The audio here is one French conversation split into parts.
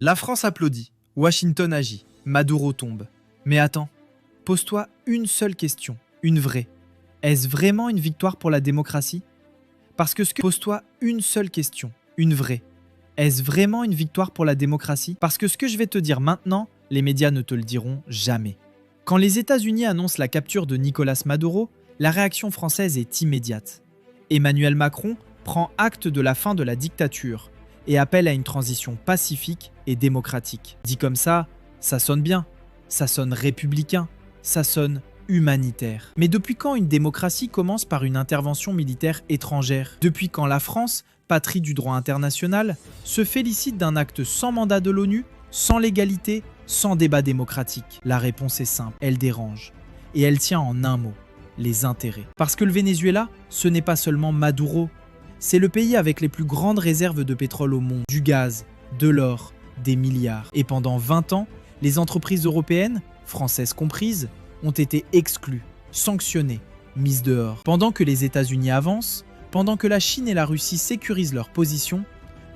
La France applaudit, Washington agit, Maduro tombe. Mais attends, pose-toi une seule question, une vraie. Est-ce vraiment une victoire pour la démocratie? Pose-toi une seule question, une vraie. Est-ce vraiment une victoire pour la démocratie? Parce que ce que je vais te dire maintenant, les médias ne te le diront jamais. Quand les États-Unis annoncent la capture de Nicolás Maduro, la réaction française est immédiate. Emmanuel Macron prend acte de la fin de la dictature et appelle à une transition pacifique et démocratique. Dit comme ça sonne bien, ça sonne républicain, ça sonne humanitaire. Mais depuis quand une démocratie commence par une intervention militaire étrangère? Depuis quand la France, patrie du droit international, se félicite d'un acte sans mandat de l'ONU, sans légalité, sans débat démocratique? La réponse est simple, elle dérange. Et elle tient en un mot, les intérêts. Parce que le Venezuela, ce n'est pas seulement Maduro, c'est le pays avec les plus grandes réserves de pétrole au monde, du gaz, de l'or, des milliards. Et pendant 20 ans, les entreprises européennes, françaises comprises, ont été exclues, sanctionnées, mises dehors. Pendant que les États-Unis avancent, pendant que la Chine et la Russie sécurisent leur position,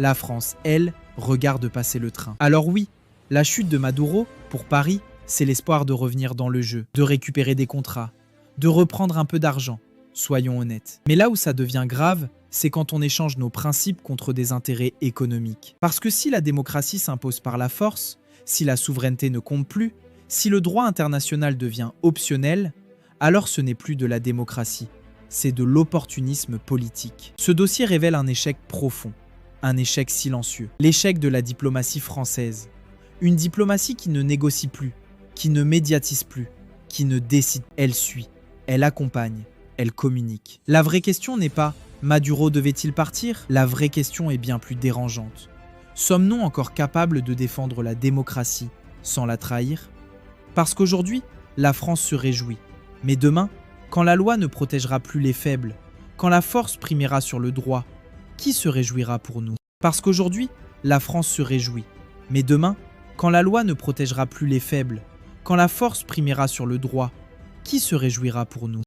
la France, elle, regarde passer le train. Alors oui, la chute de Maduro, pour Paris, c'est l'espoir de revenir dans le jeu, de récupérer des contrats, de reprendre un peu d'argent, soyons honnêtes. Mais là où ça devient grave, c'est quand on échange nos principes contre des intérêts économiques. Parce que si la démocratie s'impose par la force, si la souveraineté ne compte plus, si le droit international devient optionnel, alors ce n'est plus de la démocratie, c'est de l'opportunisme politique. Ce dossier révèle un échec profond, un échec silencieux, l'échec de la diplomatie française. Une diplomatie qui ne négocie plus, qui ne médiatise plus, qui ne décide. Elle suit, elle accompagne, elle communique. La vraie question n'est pas « Maduro devait-il partir ?» La vraie question est bien plus dérangeante. Sommes-nous encore capables de défendre la démocratie sans la trahir? Parce qu'aujourd'hui, la France se réjouit. Mais demain, quand la loi ne protégera plus les faibles, quand la force primera sur le droit, qui se réjouira pour nous? Parce qu'aujourd'hui, la France se réjouit. Mais demain, quand la loi ne protégera plus les faibles, quand la force primera sur le droit, qui se réjouira pour nous?